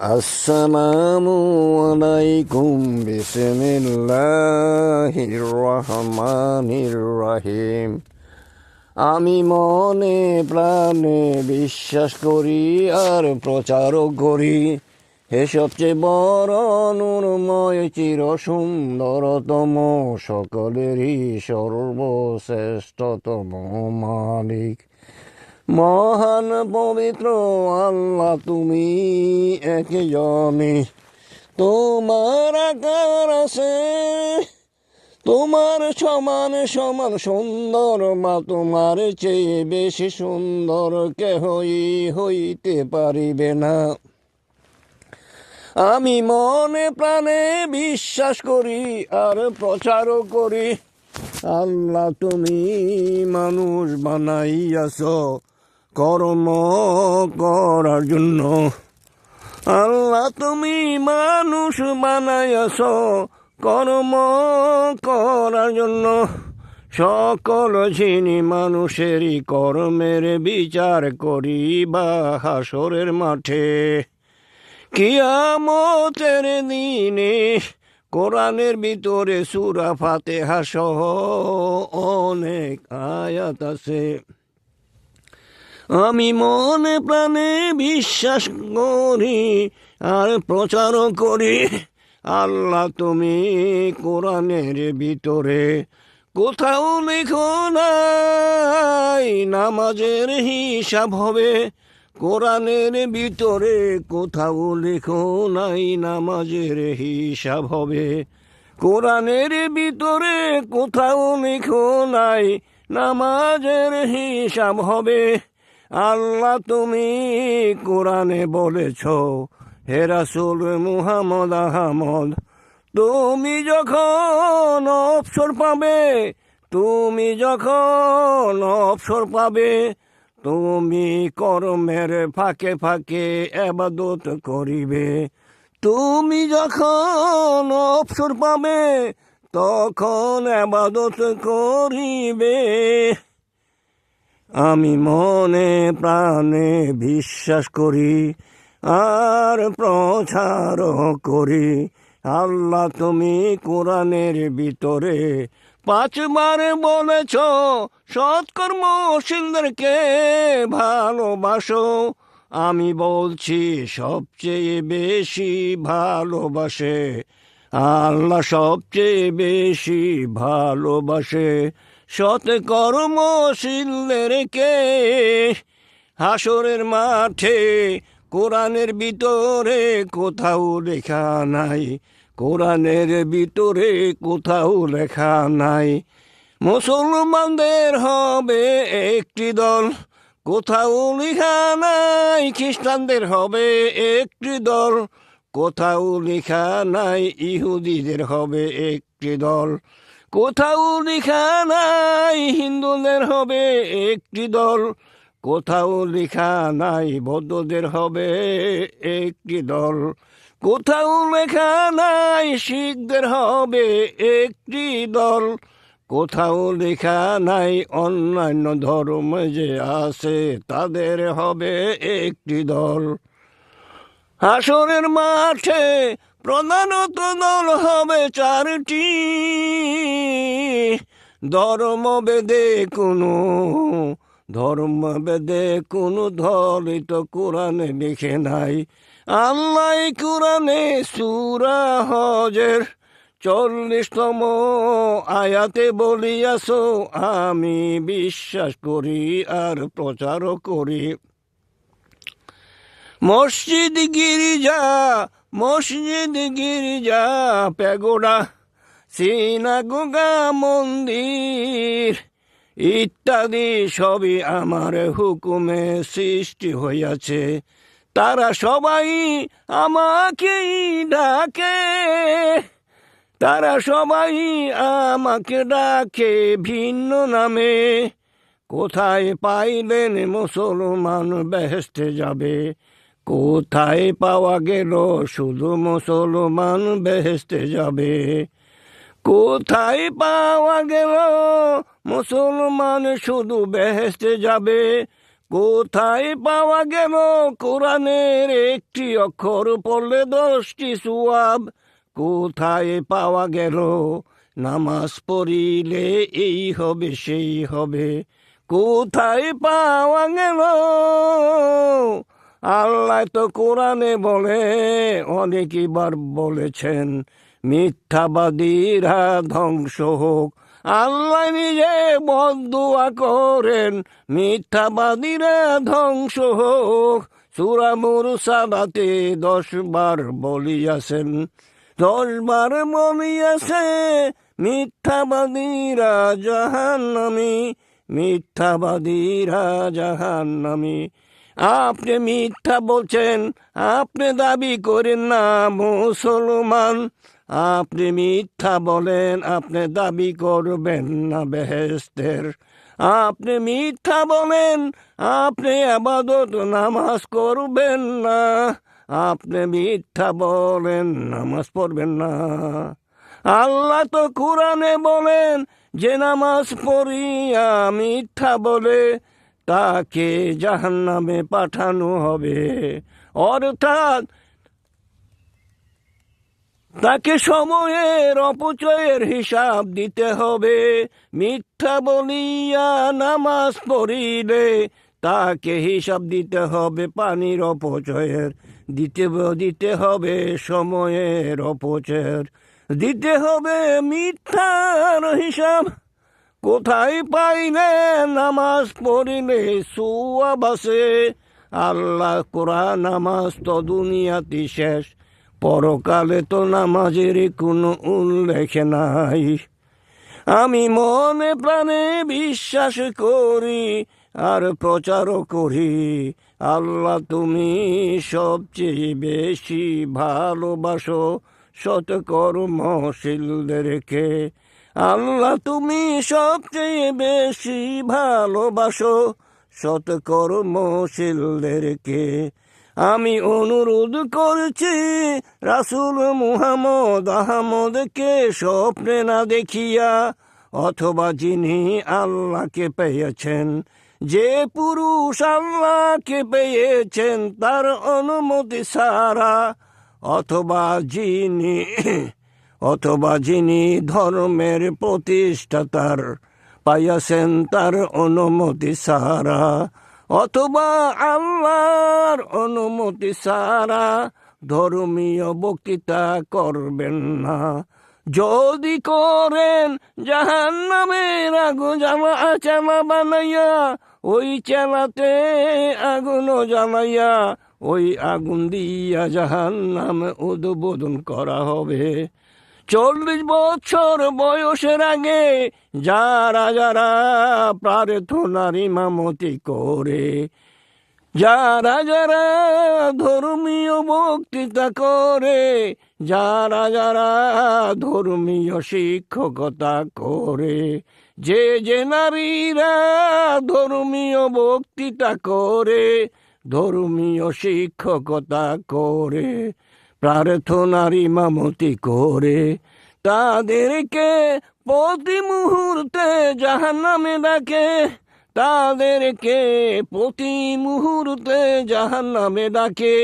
আসসালামু আলাইকুম বিসমিল্লাহির রহমানির রহিম। আমি মনে প্রাণে বিশ্বাস করি আর প্রচারও করি, হে সবচেয়ে বড় নূরময় চির সুন্দরতম সকলেরই সর্বশ্রেষ্ঠতম মালিক মহান পবিত্র আল্লাহ, তুমি একজনই। তোমার আকার আছে, তোমার সমান সমান সুন্দর, মা তোমার চেয়ে বেশি সুন্দর কেহই হইতে পারিবে না। আমি মনে প্রাণে বিশ্বাস করি আর প্রচারও করি, আল্লাহ তুমি মানুষ বানাইয়াছ কর্ম করার জন্য। আল্লাহ তুমি মানুষ বানাইয়াছ কর্ম করার জন্য। সকল যিনি মানুষেরই কর্মের বিচার করিবা হাসরের মাঠে। কিয়ামতের দিনে কোরআনের ভিতরে সূরা ফাতিহা সহ অনেক আয়াত আছে। আমি মনে প্রাণে বিশ্বাস করি আর প্রচারও করি, আল্লাহ তুমি কোরআনের ভিতরে কোথাও লেখো নাই নামাজের হিসাব হবে। কোরআনের ভিতরে কোথাও লেখো নাই নামাজের হিসাব হবে। কোরআনের ভিতরে কোথাও লেখো নাই নামাজের হিসাব হবে। আল্লাহ তুমি কোরআনে বলেছ, হে রাসূল মুহাম্মদ আহমদ, তুমি যখন অবসর পাবে, তুমি যখন অবসর পাবে, তুমি কর্মের ফাঁকে ফাঁকে ইবাদত করিবে। তুমি যখন অবসর পাবে তখন ইবাদত করিবে। আমি মনে প্রাণে বিশ্বাস করি আর প্রচার করি, আল্লাহ তুমি কোরআনের ভিতরে 5 বার বলেছ সৎকর্মশীলদেরকে ভালোবাসো। আমি বলছি সবচেয়ে বেশি ভালোবাসে আল্লাহ, সবচেয়ে বেশি ভালোবাসে সৎকর্মশীলদেরকে। হাসরের মাঠে কোরআনের ভিতরে কোথাও লেখা নাই, কোরআনের ভিতরে কোথাও লেখা নাই মুসলমানদের হবে একটি দল, কোথাও লেখা নাই খ্রিস্টানদের হবে একটি দল, কোথাও লেখা নাই ইহুদিদের হবে একটি দল, কোথাও লেখা নাই হিন্দুদের হবে একটি দল, কোথাও লেখা নাই বৌদ্ধদের হবে একটি দল, কোথাও লেখা নাই শিখদের হবে একটি দল, কোথাও লেখা নাই অন্যান্য ধর্ম যে আছে তাদের হবে একটি দল। হাসরের মাঠে প্রধানত দল হবে 4টি। ধর্মভেদে কোনো দলই তো কোরআনে লিখে নাই। আল্লাহ কোরআনে সূরা হজের 40তম আয়াতে বলিয়াছ, আমি বিশ্বাস করি আর প্রচারও করি। মসজিদ গির্জা প্যাগোডা সিনাগোগা মন্দির ইত্যাদি সবই আমার হুকুমে সৃষ্টি হইয়াছে। তারা সবাই আমাকেই ডাকে, তারা সবাই আমাকে ডাকে ভিন্ন নামে। কোথায় পাইলেন মুসলমান বেহেশতে যাবে, কোথায় পাওয়া গেল শুধু মুসলমান বেহেশতে যাবে। কোথায় পাওয়া গেল মুসলমান শুধু বেহেশতে যাবে, কোথায় পাওয়া গেল কোরআনের একটি অক্ষর পড়লে 10টি সওয়াব? কোথায় পাওয়া গেল নামাজ পড়িলে এই হবে সেই হবে? কোথায় পাওয়া গেল? আল্লাহ তো কোরআনে বলে, অনেকবার বলেছেন, মিথ্যাবাদীরা ধ্বংস হোক। আল্লাহ নিজে বদদুয়া করেন, মিথ্যাবাদীরা ধ্বংস হোক। সূরা মুরসালাতে 10 বার বলিয়াছেন, 10 বার বলিয়াছে, মিথ্যাবাদীরা জাহান্নামী, মিথ্যাবাদীরা জাহান্নামী। আপনি মিথ্যা বলছেন, আপনি দাবি করেন না মুসলমান। আপনি মিথ্যা বলেন, আপনি দাবি করবেন না বেহেশতের। আপনি মিথ্যা বলেন, আপনি ইবাদত নামাজ করবেন না। আপনি মিথ্যা বলেন, নামাজ পড়বেন না। আল্লাহ তো কোরআনে বলেন, যে নামাজ পড়িয়া মিথ্যা বলে তাকে জাহান্নামে পাঠানো হবে, অর্থাৎ তাকে সময়ের অপচয়ের হিসাব দিতে হবে। মিথ্যা বলিয়া নামাজ পড়িলে তাকে হিসাব দিতে হবে পানির অপচয়ের, দিতে হবে সময়ের অপচয়ের, দিতে হবে মিথ্যার হিসাব। কোথায় পাইলে নামাজ পড়িলে সওয়াব আছে? আল্লাহ কোরআন, নামাজ তো দুনিয়াতে শেষ, পরকালে তো নামাজের কোনো উল্লেখ নাই। আমি মনে প্রাণে বিশ্বাস করি আর প্রচারও করি, আল্লাহ তুমি সবচেয়ে বেশি ভালোবাসো সৎকর্মশীলদেরকে। আল্লাহ তুমি সবচেয়ে বেশি ভালোবাসো সৎকর্মশীলদেরকে। আমি অনুরোধ করছি রাসূল মুহাম্মদ আহমদকে স্বপ্নে না দেখিয়া, অথবা যিনি আল্লাহকে পেয়েছেন, যে পুরুষ আল্লাহকে পেয়েছেন তার অনুমতি ছাড়া, অথবা যিনি ধর্মের প্রতিষ্ঠাতার পাইয়াছেন তার অনুমতি ছাড়া, অথবা আল্লাহর অনুমতি ছাড়া ধর্মীয় বক্তৃতা করবেন না। যদি করেন জাহান্নামের আগুন চালা বানাইয়া, ওই চালাতে আগুন জ্বালাইয়া ওই আগুন দিয়া জাহান্নামে উদ্বোধন করা হবে। 40 বছর বয়সের আগে যারা যারা প্রার্থনার ইমামতি করে, যারা যারা ধর্মীয় বক্তৃতা করে, যারা যারা ধর্মীয় শিক্ষকতা করে, যে নারীরা ধর্মীয় বক্তৃতা করে, ধর্মীয় শিক্ষকতা করে, প্রার্থনার ইমামতি করে, তাদেরকে প্রতি মুহূর্তে জাহান্নামে ডাকে, তাদেরকে প্রতি মুহূর্তে জাহান্নামে ডাকে,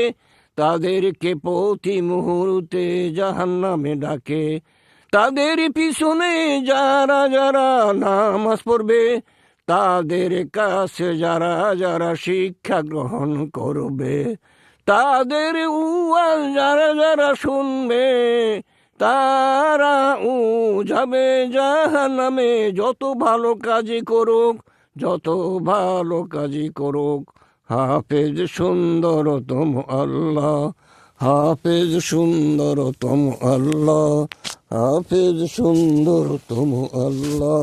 তাদেরকে প্রতি মুহূর্তে জাহান্নামে ডাকে। তাদের পিছনে যারা যারা নামাজ পড়বে, তাদের কাছে যারা যারা শিক্ষা গ্রহণ করবে, তাদের ওয়াজ যারা যারা শুনবে, তারা যাবে জাহান্নামে। যত ভালো কাজই করুক, যত ভালো কাজই করুক। হাফেজ সুন্দরতম আল্লাহ, হাফেজ সুন্দরতম আল্লাহ, হাফেজ সুন্দরতম আল্লাহ,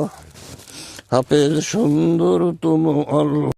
হাফেজ সুন্দরতম আল্লাহ।